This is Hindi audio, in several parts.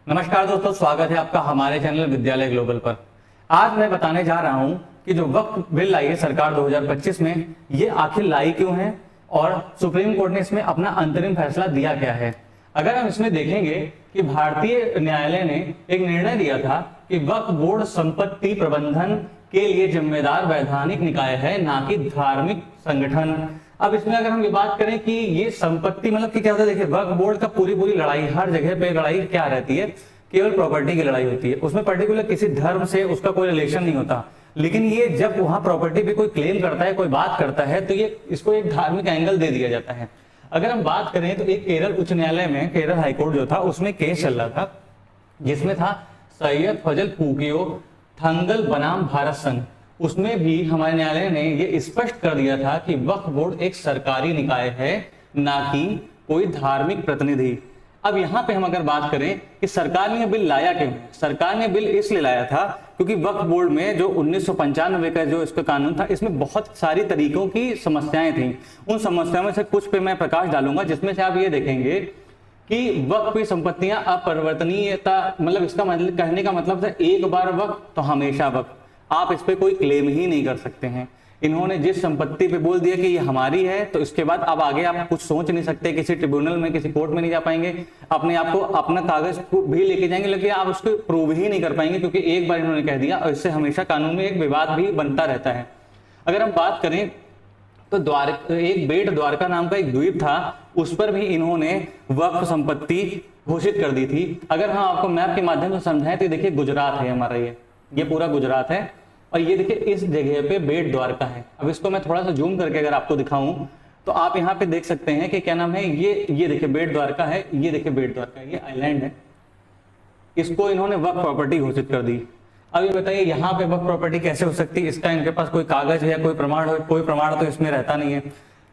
नमस्कार दोस्तों, स्वागत है आपका हमारे चैनल विद्यालय ग्लोबल पर। आज मैं बताने जा रहा हूं कि जो वक्फ बिल लाई है सरकार 2025 में, ये आखिर लाई क्यों है और सुप्रीम कोर्ट ने इसमें अपना अंतरिम फैसला दिया क्या है। अगर हम इसमें देखेंगे कि भारतीय न्यायालय ने एक निर्णय दिया था कि वक्फ बोर्ड संपत्ति प्रबंधन के लिए जिम्मेदार वैधानिक निकाय है, ना कि धार्मिक संगठन। अब इसमें अगर हम ये बात करें कि ये संपत्ति मतलब कि क्या होता है, देखिए वक्फ बोर्ड का पूरी लड़ाई, हर जगह पे लड़ाई क्या रहती है, केवल प्रॉपर्टी की लड़ाई होती है। उसमें पर्टिकुलर किसी धर्म से उसका कोई रिलेशन नहीं होता। लेकिन ये जब वहां प्रॉपर्टी पे कोई क्लेम करता है, कोई बात करता है, तो ये इसको एक धार्मिक एंगल दे दिया जाता है। अगर हम बात करें तो एक केरल उच्च न्यायालय में, केरल हाईकोर्ट जो था, उसमें केस चल रहा था जिसमें था सैयद फजल पूकियो थंगल बनाम भारत संघ। उसमें भी हमारे न्यायालय ने ये स्पष्ट कर दिया था कि वक्फ बोर्ड एक सरकारी निकाय है, ना कि कोई धार्मिक प्रतिनिधि। अब यहाँ पे हम अगर बात करें कि सरकार ने बिल लाया क्यों, सरकार ने बिल इसलिए लाया था क्योंकि वक्फ बोर्ड में जो 1995 का जो इसका कानून था, इसमें बहुत सारी तरीकों की समस्याएं थी। उन समस्याओं में से कुछ पे मैं प्रकाश डालूंगा, जिसमें से आप ये देखेंगे कि वक्फ की संपत्तियां अपरिवर्तनीयता, मतलब इसका मतलब कहने का मतलब था एक बार वक्फ तो हमेशा वक्फ, आप इस पे कोई क्लेम ही नहीं कर सकते हैं। इन्होंने जिस संपत्ति पे बोल दिया कि ये हमारी है, तो इसके बाद अब आगे आप कुछ सोच नहीं सकते, किसी ट्रिब्यूनल में, किसी कोर्ट में नहीं जा पाएंगे, अपने आप को अपना कागज भी लेके जाएंगे, लेकिन आप उसको प्रूव ही नहीं कर पाएंगे, क्योंकि एक बार इन्होंने कह दिया और इससे हमेशा कानून में एक विवाद भी बनता रहता है। अगर हम बात करें तो एक बेट द्वारका नाम का एक द्वीप था, उस पर भी इन्होंने वक्फ संपत्ति घोषित कर दी थी। अगर हम आपको मैप के माध्यम से समझाएं तो देखिए गुजरात है हमारा, ये पूरा गुजरात है, और ये देखिए इस जगह पे बेट द्वारका है। अब इसको मैं थोड़ा सा जूम करके अगर आपको दिखाऊं तो आप यहाँ पे देख सकते हैं कि क्या नाम है, ये देखिए बेट द्वारका है, ये देखिए बेट द्वारका, ये आइलैंड है, इसको इन्होंने वक्फ प्रॉपर्टी घोषित कर दी। अब ये बताइए यहाँ पे वक्फ प्रॉपर्टी कैसे हो सकती है, इसका इनके पास कोई कागज है या कोई प्रमाण हो? कोई प्रमाण तो इसमें रहता नहीं है।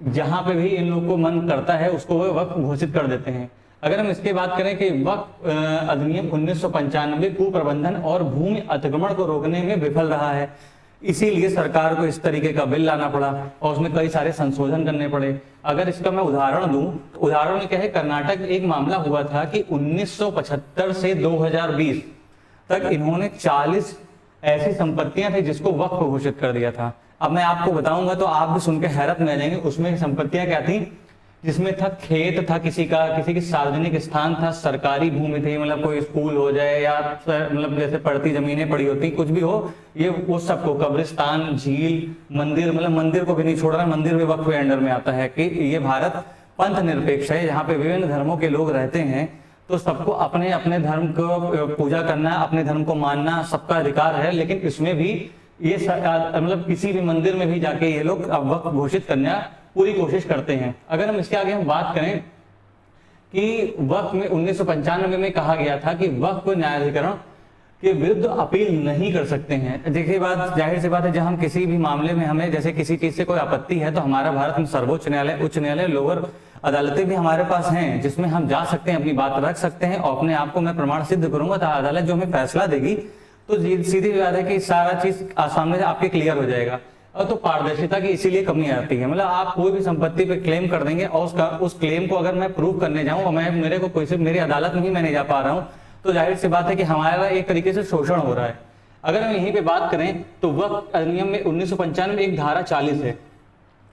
जहां पे भी इन लोग को मन करता है उसको वो वक्फ घोषित कर देते हैं। अगर हम इसके बात करें कि वक्फ अधिनियम 1995 कुप्रबंधन और भूमि अतिक्रमण को रोकने में विफल रहा है, इसीलिए सरकार को इस तरीके का बिल लाना पड़ा और उसमें कई सारे संशोधन करने पड़े। अगर इसका मैं उदाहरण दूं तो उदाहरण में क्या है, कर्नाटक में एक मामला हुआ था कि 1975 से 2020 तक इन्होंने 40 ऐसी संपत्तियां थी जिसको वक्फ घोषित कर दिया था। अब मैं आपको बताऊंगा तो आप भी सुन के हैरत में आ जाएंगे। उसमें संपत्तियां क्या थी, जिसमें था खेत था किसी का, किसी की सार्वजनिक स्थान था, सरकारी भूमि थी, मतलब कोई स्कूल हो जाए या मतलब जैसे पड़ती जमीनें पड़ी होती, कुछ भी हो, ये वो सबको, कब्रिस्तान, झील, मंदिर, मतलब मंदिर को भी नहीं छोड़ रहा, मंदिर भी वक्फ के अंडर में आता है कि ये भारत पंथ निरपेक्ष है, यहाँ पे विभिन्न धर्मों के लोग रहते हैं, तो सबको अपने अपने धर्म को पूजा करना, अपने धर्म को मानना सबका अधिकार है। लेकिन इसमें भी ये मतलब किसी भी मंदिर में भी जाके ये लोग अब वक्फ घोषित करने पूरी कोशिश करते हैं। अगर हम इसके आगे हम बात करें कि वक्फ में 1995 में कहा गया था कि वक्फ न्यायाधिकरण के विरुद्ध अपील नहीं कर सकते हैं। देखिए बात जाहिर सी बात है, जब हम किसी भी मामले में हमें जैसे किसी चीज से कोई आपत्ति है तो हमारा भारत में सर्वोच्च न्यायालय, उच्च न्यायालय, लोअर अदालतें भी हमारे पास हैं, जिसमें हम जा सकते हैं, अपनी बात रख सकते हैं और अपने आप को मैं प्रमाण सिद्ध करूंगा तो अदालत जो हमें फैसला देगी तो सीधी बात है कि सारा चीज सामने आपके क्लियर हो जाएगा। और तो पारदर्शिता की इसीलिए कमी आती है, मतलब आप कोई भी संपत्ति पे क्लेम कर देंगे और उस क्लेम को अगर मैं प्रूव करने जाऊं और मैं मेरे को कोई से मेरी अदालत में ही मैं नहीं जा पा रहा हूं, तो जाहिर सी बात है कि हमारा एक तरीके से शोषण हो रहा है। अगर हम यहीं पे बात करें तो वक्फ अधिनियम में 1995 में एक धारा 40 है,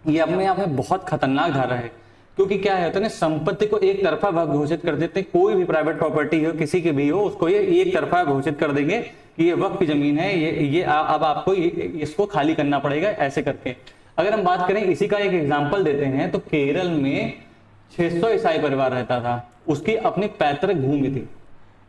ये अपने आप में बहुत खतरनाक धारा है, क्योंकि क्या है ना, संपत्ति को एक तरफा वक्फ घोषित कर देते हैं। कोई भी प्राइवेट प्रॉपर्टी हो, किसी की भी हो, उसको ये एक तरफा घोषित कर देंगे कि ये वक्फ की जमीन है, ये अब आपको इसको खाली करना पड़ेगा ऐसे करके। अगर हम बात करें, इसी का एक एग्जांपल देते हैं, तो केरल में 600 ईसाई परिवार रहता था, उसकी अपनी पैतृक भूमि थी,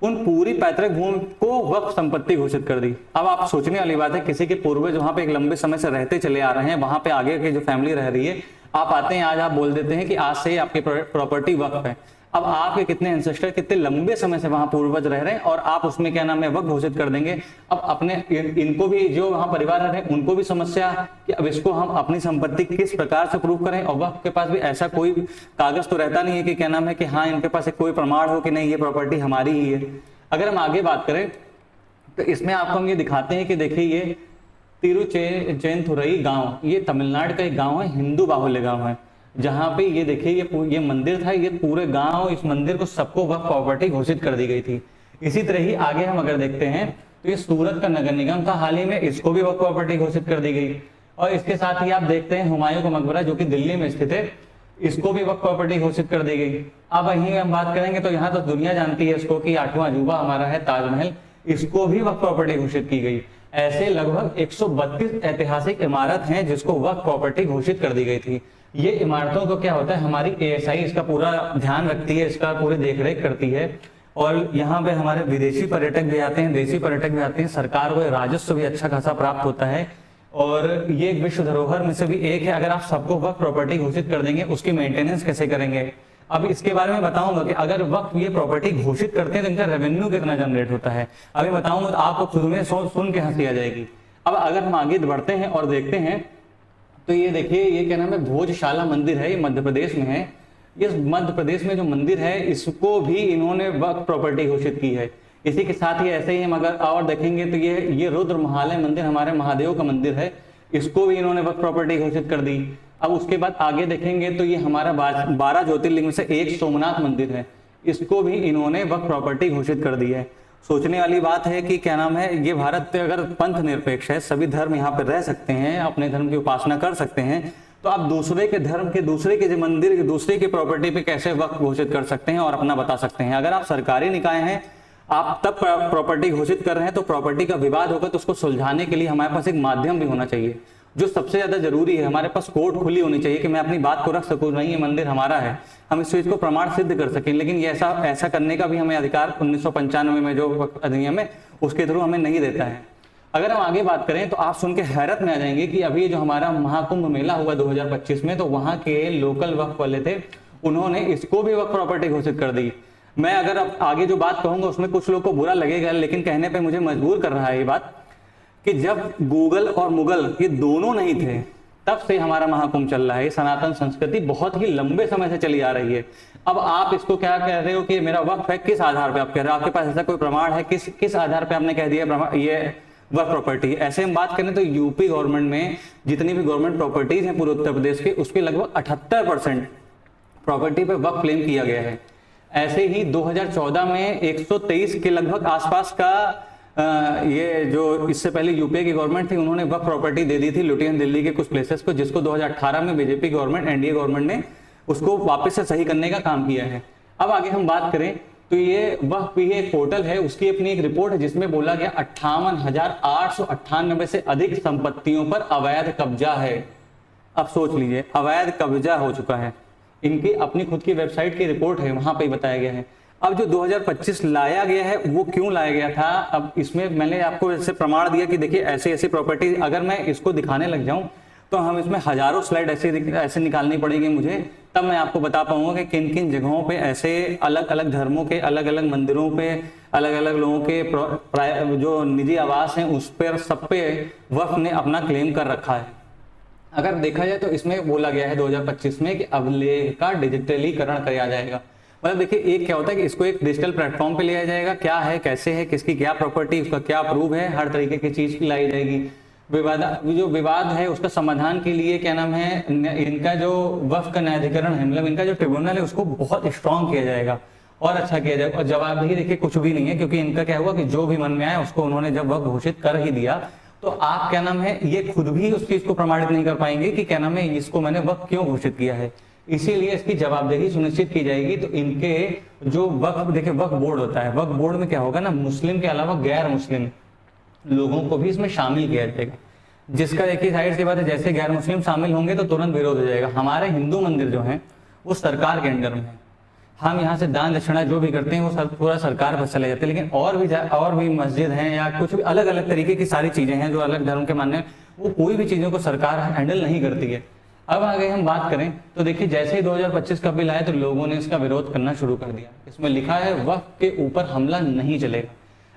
उन पूरी पैतृक भूमि को वक्फ संपत्ति घोषित कर दी। अब आप सोचने वाली बात है, किसी के पूर्वज वहां पे एक लंबे समय से रहते चले आ रहे हैं, वहां पे आगे की जो फैमिली रह रही है, आप आते हैं आज आप बोल देते हैं कि आज से आपकी प्रॉपर्टी वक्फ है। अब आपके कितने एंसेस्टर कितने लंबे समय से वहां पूर्वज रह रहे हैं और आप उसमें क्या नाम है वक्फ घोषित कर देंगे। अब अपने इनको भी, जो वहां परिवार रह रहे हैं, उनको भी समस्या कि अब इसको हम अपनी संपत्ति किस प्रकार से प्रूव करें, और वक्फ के पास भी ऐसा कोई कागज तो रहता नहीं है कि क्या नाम है कि हाँ इनके पास एक कोई प्रमाण हो कि नहीं ये प्रॉपर्टी हमारी ही है। अगर हम आगे बात करें तो इसमें आपको हम ये दिखाते हैं कि देखिए ये तिरुचेंथुरई गांव, ये तमिलनाडु का एक गांव है, हिंदू बाहुल्य गांव है, जहां पे ये देखिए ये मंदिर था, ये पूरे गांव, इस मंदिर को सबको वक्फ प्रॉपर्टी घोषित कर दी गई थी। इसी तरह ही आगे हम अगर देखते हैं तो ये सूरत का नगर निगम था, हाल ही में इसको भी वक्फ प्रॉपर्टी घोषित कर दी गई। और इसके साथ ही आप देखते हैं हुमायूं का मकबरा जो कि दिल्ली में स्थित है, इसको भी वक्फ प्रॉपर्टी घोषित कर दी गई। अब यहीं हम बात करेंगे तो यहाँ तो दुनिया जानती है इसको कि 8वां अजूबा हमारा है ताजमहल, इसको भी वक्फ प्रॉपर्टी घोषित की गई। ऐसे लगभग 132 ऐतिहासिक इमारत हैं जिसको वक्फ प्रॉपर्टी घोषित कर दी गई थी। ये इमारतों को क्या होता है, हमारी ASI इसका पूरा ध्यान रखती है, इसका पूरी देखरेख करती है। और यहाँ पे हमारे विदेशी पर्यटक भी आते हैं, देशी पर्यटक भी आते हैं, सरकार को राजस्व भी अच्छा खासा प्राप्त होता है। और ये एक विश्व धरोहर में से भी एक है। अगर आप सबको वक्फ प्रॉपर्टी घोषित कर देंगे, उसकी मेंटेनेंस कैसे करेंगे? अब इसके बारे में बताऊंगा कि अगर वक्फ ये प्रॉपर्टी घोषित करते हैं तो इनका रेवेन्यू कितना जनरेट होता है। अभी बताऊंगा तो आपको खुद में सुन के हंसी आ जाएगी। अब अगर हम आगे बढ़ते हैं और देखते हैं तो ये देखिए, ये क्या नाम है, भोजशाला मंदिर है, ये मध्य प्रदेश में है। ये मध्य प्रदेश में जो मंदिर है इसको भी इन्होंने वक्फ प्रॉपर्टी घोषित की है। इसी के साथ ही ऐसे ही हम अगर और देखेंगे तो ये रुद्र महालय मंदिर हमारे महादेव का मंदिर है, इसको भी इन्होंने वक्फ प्रॉपर्टी घोषित कर दी। अब उसके बाद आगे देखेंगे तो ये हमारा 12 ज्योतिर्लिंग में से एक सोमनाथ मंदिर है, इसको भी इन्होंने वक्फ प्रॉपर्टी घोषित कर दी है। सोचने वाली बात है कि क्या नाम है, ये भारत अगर पंथ निरपेक्ष है, सभी धर्म यहाँ पे रह सकते हैं, अपने धर्म की उपासना कर सकते हैं, तो आप दूसरे के धर्म के, दूसरे के मंदिर, दूसरे की प्रॉपर्टी पे कैसे वक्फ घोषित कर सकते हैं और अपना बता सकते हैं? अगर आप सरकारी निकाय हैं, आप तब प्रॉपर्टी घोषित कर रहे हैं तो प्रॉपर्टी का विवाद होगा तो उसको सुलझाने के लिए हमारे पास एक माध्यम भी होना चाहिए। जो सबसे ज्यादा जरूरी है, हमारे पास कोर्ट खुली होनी चाहिए कि मैं अपनी बात को रख सकूं, नहीं ये मंदिर हमारा है, हम इस चीज को प्रमाण सिद्ध कर सकें। लेकिन ये ऐसा करने का भी हमें अधिकार 1995 में जो अधिनियम है उसके थ्रू हमें नहीं देता है। अगर हम आगे बात करें तो आप सुन के हैरत में आ जाएंगे कि अभी जो हमारा महाकुंभ मेला हुआ 2025 में, तो वहां के लोकल वक्फ वाले थे, उन्होंने इसको भी वक्फ प्रॉपर्टी घोषित कर दी। मैं अगर अब आगे जो बात कहूंगा उसमें कुछ लोग को बुरा लगेगा, लेकिन कहने पे मुझे मजबूर कर रहा है ये बात कि जब गूगल और मुगल ये दोनों नहीं थे तब से हमारा महाकुंभ चल रहा है। सनातन संस्कृति बहुत ही लंबे समय से चली आ रही है। अब आप इसको क्या कह रहे हो कि मेरा वक्फ है, किस आधार पे आप कह रहे हो? आपके पास ऐसा कोई प्रमाण है? किस आधार पे आपने कह दिया ये वक्फ प्रॉपर्टी? ऐसे हम बात करें तो यूपी गवर्नमेंट में जितनी भी गवर्नमेंट प्रॉपर्टीज हैं पूरे उत्तर प्रदेश के, उसके लगभग 78% प्रॉपर्टी पे वक्फ क्लेम किया गया है। ऐसे ही 2014 में 123 के लगभग आसपास का ये जो इससे पहले यूपीए की गवर्नमेंट थी, उन्होंने वक्फ प्रॉपर्टी दे दी थी लुटियन दिल्ली के कुछ प्लेसेस को, जिसको 2018 में बीजेपी गवर्नमेंट, एनडीए गवर्नमेंट ने उसको वापस से सही करने का काम किया है। अब आगे हम बात करें तो ये वक्फ भी एक पोर्टल है, उसकी अपनी एक रिपोर्ट है जिसमें बोला गया 58,898 से अधिक संपत्तियों पर अवैध कब्जा है। अब सोच लीजिए, अवैध कब्जा हो चुका है। इनकी अपनी खुद की वेबसाइट की रिपोर्ट है, वहां पे बताया गया है। अब जो 2025 लाया गया है वो क्यों लाया गया था? अब इसमें मैंने आपको ऐसे प्रमाण दिया कि देखिए ऐसी ऐसी प्रॉपर्टी, अगर मैं इसको दिखाने लग जाऊं तो हम इसमें हजारों स्लाइड ऐसे निकालनी पड़ेगी मुझे, तब मैं आपको बता पाऊंगा कि किन किन जगहों पे ऐसे अलग अलग धर्मों के, अलग अलग मंदिरों पे, अलग अलग लोगों के जो निजी आवास हैं उस पर सब पे वक्फ ने अपना क्लेम कर रखा है। अगर देखा जाए तो इसमें बोला गया है 2025 में कि अभिलेख का डिजिटलीकरण किया जाएगा। मतलब देखिए, एक क्या होता है कि इसको एक डिजिटल प्लेटफॉर्म पे लिया जाएगा, क्या है, कैसे है, किसकी क्या प्रॉपर्टी, उसका क्या प्रूफ है, हर तरीके की चीज लाई जाएगी। जो विवाद है उसका समाधान के लिए क्या नाम है, इनका जो वक्फ का न्यायाधिकरण है, मतलब इनका जो ट्रिब्यूनल है उसको बहुत स्ट्रॉन्ग किया जाएगा और अच्छा किया जाएगा। और जवाबदेही देखिए कुछ भी नहीं है, क्योंकि इनका क्या हुआ कि जो भी मन में आया उसको उन्होंने जब वक्फ घोषित कर ही दिया, तो आप क्या नाम है, ये खुद भी उस चीज को प्रमाणित नहीं कर पाएंगे कि क्या नाम है, इसको मैंने वक्फ क्यों घोषित किया है। इसीलिए इसकी जवाबदेही सुनिश्चित की जाएगी। तो इनके जो वक्फ, देखिए वक्फ बोर्ड होता है, वक्फ बोर्ड में क्या होगा ना, मुस्लिम के अलावा गैर मुस्लिम लोगों को भी इसमें शामिल किया जाएगा। जिसका देखिए जाहिर सी बात है, जैसे गैर मुस्लिम शामिल होंगे तो तुरंत विरोध हो जाएगा। हमारे हिंदू मंदिर जो है वो सरकार के अंडर में है, हम यहाँ से दान दक्षिणा जो भी करते हैं वो पूरा सरकार पर चले जाते हैं। लेकिन और भी मस्जिद हैं या कुछ भी अलग अलग तरीके की सारी चीजें हैं जो अलग धर्म के मानने, वो कोई भी चीजों को सरकार हैंडल नहीं करती है। अब आगे हम बात करें तो देखिए, जैसे ही 2025 का बिल आया तो लोगों ने इसका विरोध करना शुरू कर दिया। इसमें लिखा है वक्फ के ऊपर हमला नहीं चलेगा।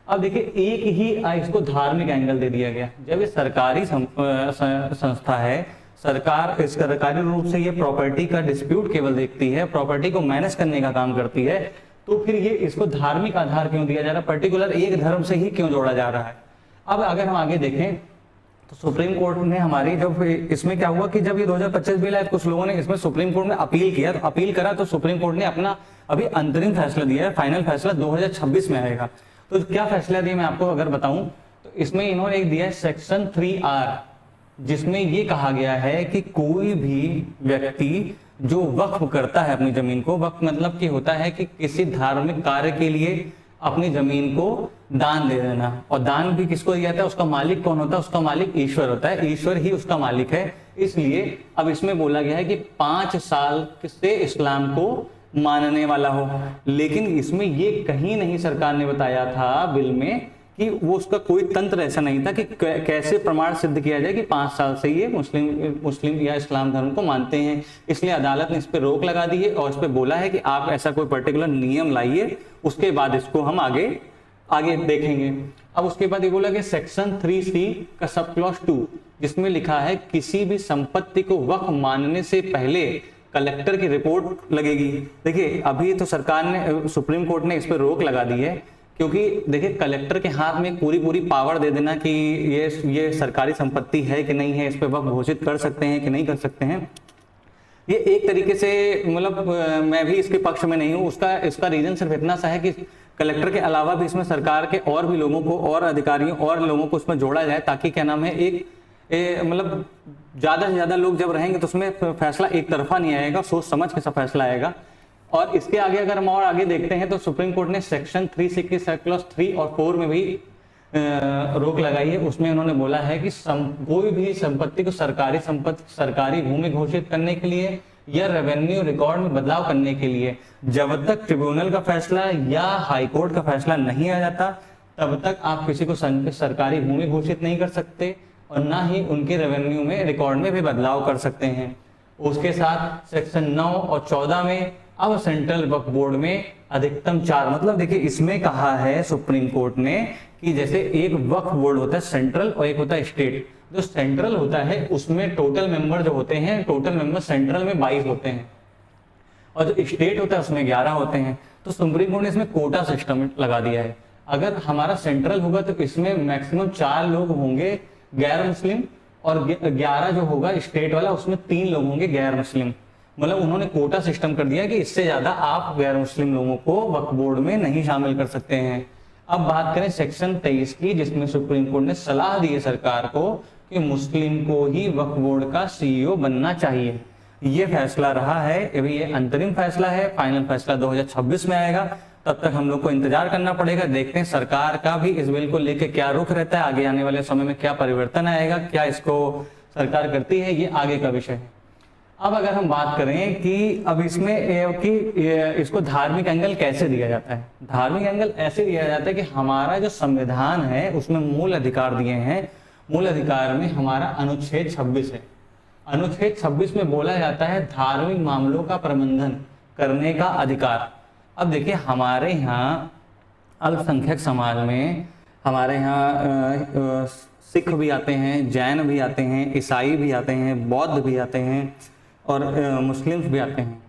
अब देखिए, एक ही इसको धार्मिक एंगल दे दिया गया। जब ये सरकारी संस्था है, सरकार इस सरकारी रूप से ये प्रॉपर्टी का डिस्प्यूट केवल देखती है, प्रॉपर्टी को मैनेज करने का काम करती है, तो फिर ये इसको धार्मिक आधार क्यों दिया जा रहा है, पर्टिकुलर एक धर्म से ही क्यों जोड़ा जा रहा है। अब अगर हम आगे देखें तो सुप्रीम कोर्ट ने हमारी जब इसमें क्या हुआ कि जब ये 2025 बिल आया, कुछ लोगों ने इसमें सुप्रीम कोर्ट में अपील किया, तो अपील करा तो सुप्रीम कोर्ट ने अपना अभी अंतरिम फैसला दिया है, फाइनल फैसला 2026 में आएगा। तो क्या फैसला दिया मैं आपको अगर बताऊं तो इसमें इन्होंने एक दिया है सेक्शन 3R, जिसमें ये कहा गया है कि कोई भी व्यक्ति जो वक्फ करता है अपनी जमीन को, वक्फ मतलब कि होता है कि किसी धार्मिक कार्य के लिए अपनी जमीन को दान दे देना, और दान भी किसको दिया जाता है, उसका मालिक कौन होता है, उसका मालिक ईश्वर होता है, ईश्वर ही उसका मालिक है। इसलिए अब इसमें बोला गया है कि 5 साल से इस्लाम को मानने वाला हो, लेकिन इसमें ये कहीं नहीं सरकार ने बताया था बिल में कि वो उसका कोई तंत्र ऐसा नहीं था कि कैसे प्रमाण सिद्ध किया जाए कि 5 साल से ये मुस्लिम या इस्लाम धर्म को मानते हैं। इसलिए अदालत ने इस पर रोक लगा दी है और इस पर बोला है कि आप ऐसा कोई पर्टिकुलर नियम लाइए, उसके बाद इसको हम आगे देखेंगे। अब उसके बाद ये बोला कि सेक्शन 3C का सब क्लॉज 2, जिसमें लिखा है किसी भी संपत्ति को वक्फ मानने से पहले कलेक्टर की रिपोर्ट लगेगी। देखिए अभी तो सरकार ने, सुप्रीम कोर्ट ने इस पर रोक लगा दी है, क्योंकि देखिए कलेक्टर के हाथ में पूरी पावर दे देना कि ये सरकारी संपत्ति है कि नहीं है, इस पर वक्फ घोषित कर सकते हैं कि नहीं कर सकते हैं, ये एक तरीके से मतलब मैं भी इसके पक्ष में नहीं हूँ। इसका रीजन सिर्फ इतना सा है कि कलेक्टर के अलावा भी इसमें सरकार के और भी लोगों को, और अधिकारियों और लोगों को इसमें जोड़ा जाए, ताकि क्या नाम है मतलब ज्यादा से ज्यादा लोग जब रहेंगे तो उसमें फैसला एक तरफा नहीं आएगा, सोच समझ के सब फैसला आएगा। और इसके आगे अगर हम और आगे देखते हैं तो सुप्रीम कोर्ट ने सेक्शन 3C के क्लॉज 3 और 4 में भी रोक लगाई है। उसमें उन्होंने बोला है कि कोई भी संपत्ति को सरकारी भूमि घोषित करने के लिए या रेवेन्यू रिकॉर्ड में बदलाव करने के लिए जब तक ट्रिब्यूनल का फैसला या हाईकोर्ट का फैसला नहीं आ जाता, तब तक आप किसी को सरकारी भूमि घोषित नहीं कर सकते और ना ही उनके रेवेन्यू में रिकॉर्ड में भी बदलाव कर सकते हैं। उसके साथ सेक्शन 9 और 14 में अब सेंट्रल वक्फ बोर्ड में अधिकतम 4, मतलब देखिए इसमें कहा है सुप्रीम कोर्ट ने कि जैसे एक वक्फ बोर्ड होता है सेंट्रल और एक होता है स्टेट। जो सेंट्रल होता है उसमें टोटल मेंबर जो होते हैं, टोटल मेंबर सेंट्रल में 22 होते हैं और जो स्टेट होता है उसमें 11 होते हैं। तो सुप्रीम कोर्ट ने इसमें कोटा सिस्टम लगा दिया है। अगर हमारा सेंट्रल होगा तो इसमें मैक्सिमम 4 लोग होंगे गैर मुस्लिम और 11 जो होगा स्टेट वाला उसमें 3 लोग होंगे गैर मुस्लिम। मतलब उन्होंने कोटा सिस्टम कर दिया कि इससे ज्यादा आप गैर मुस्लिम लोगों को वक्फ बोर्ड में नहीं शामिल कर सकते हैं। अब बात करें सेक्शन 23 की, जिसमें सुप्रीम कोर्ट ने सलाह दी है सरकार को कि मुस्लिम को ही वक्फ बोर्ड का CEO बनना चाहिए। ये फैसला रहा है, अभी ये अंतरिम फैसला है, फाइनल फैसला 2026 में आएगा। तब तक हम लोग को इंतजार करना पड़ेगा, देखते हैं सरकार का भी इस बिल को लेकर क्या रुख रहता है, आगे आने वाले समय में क्या परिवर्तन आएगा, क्या इसको सरकार करती है, ये आगे का विषय है। अब अगर हम बात करें कि अब इसमें कि इसको धार्मिक एंगल कैसे दिया जाता है, धार्मिक एंगल ऐसे दिया जाता है कि हमारा जो संविधान है उसमें मूल अधिकार दिए हैं। मूल अधिकार में हमारा अनुच्छेद 26 है। अनुच्छेद 26 में बोला जाता है धार्मिक मामलों का प्रबंधन करने का अधिकार। अब देखिए हमारे यहाँ अल्पसंख्यक समाज में हमारे यहाँ सिख भी आते हैं, जैन भी आते हैं, ईसाई भी आते हैं, बौद्ध भी आते हैं और मुस्लिम्स भी आते हैं।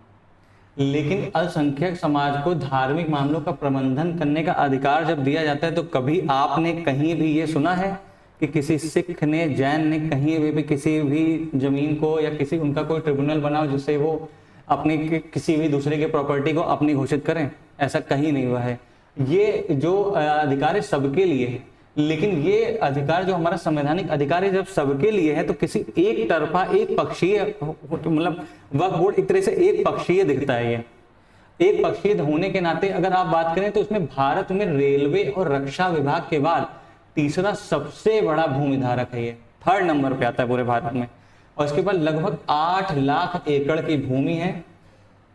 लेकिन अल्पसंख्यक समाज को धार्मिक मामलों का प्रबंधन करने का अधिकार जब दिया जाता है तो कभी आपने कहीं भी ये सुना है कि किसी सिख ने, जैन ने कहीं भी किसी भी जमीन को या किसी उनका कोई ट्रिब्यूनल बनाओ जिससे वो अपने किसी भी दूसरे के प्रॉपर्टी को अपनी घोषित करें? ऐसा कहीं नहीं हुआ है। ये जो अधिकार है सबके लिए है, लेकिन ये अधिकार जो हमारा संवैधानिक अधिकार है जब सबके लिए है तो किसी एक तरफा एक पक्षीय, मतलब वक्फ बोर्ड एक तरह से एक पक्षीय दिखता है। ये एक पक्षीय होने के नाते अगर आप बात करें तो इसमें भारत में रेलवे और रक्षा विभाग के बाद तीसरा सबसे बड़ा भूमि धारक है। ये 3rd नंबर पे आता है पूरे भारत में। और इसके बाद लगभग 8 लाख एकड़ की भूमि है,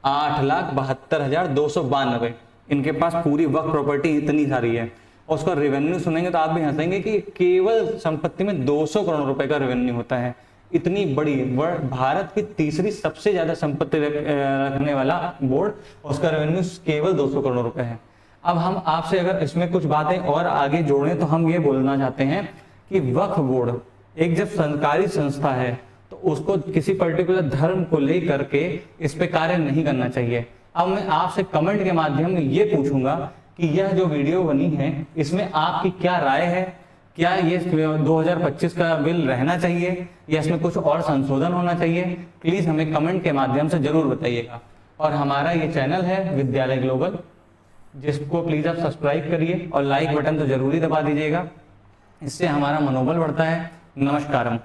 8,72,292 इनके पास पूरी वक्फ प्रॉपर्टी इतनी सारी है। और उसका रेवेन्यू सुनेंगे तो आप भी हंसेंगे कि केवल संपत्ति में 200 करोड़ रुपए का रेवेन्यू होता है। इतनी बड़ी भारत की तीसरी सबसे ज्यादा संपत्ति रखने वाला बोर्ड, उसका रेवेन्यू केवल 200 करोड़ रुपए है। अब हम आपसे अगर इसमें कुछ बातें और आगे जोड़ें तो हम ये बोलना चाहते हैं कि वक्फ बोर्ड एक जब सरकारी संस्था है तो उसको किसी पर्टिकुलर धर्म को लेकर के इस पे कार्य नहीं करना चाहिए। अब मैं आपसे कमेंट के माध्यम में ये पूछूंगा कि यह जो वीडियो बनी है इसमें आपकी क्या राय है, क्या ये 2025 का बिल रहना चाहिए या इसमें कुछ और संशोधन होना चाहिए, प्लीज हमें कमेंट के माध्यम से जरूर बताइएगा। और हमारा ये चैनल है विद्यालय ग्लोबल, जिसको प्लीज आप सब्सक्राइब करिए और लाइक बटन तो जरूरी दबा दीजिएगा, इससे हमारा मनोबल बढ़ता है। नमस्कारम।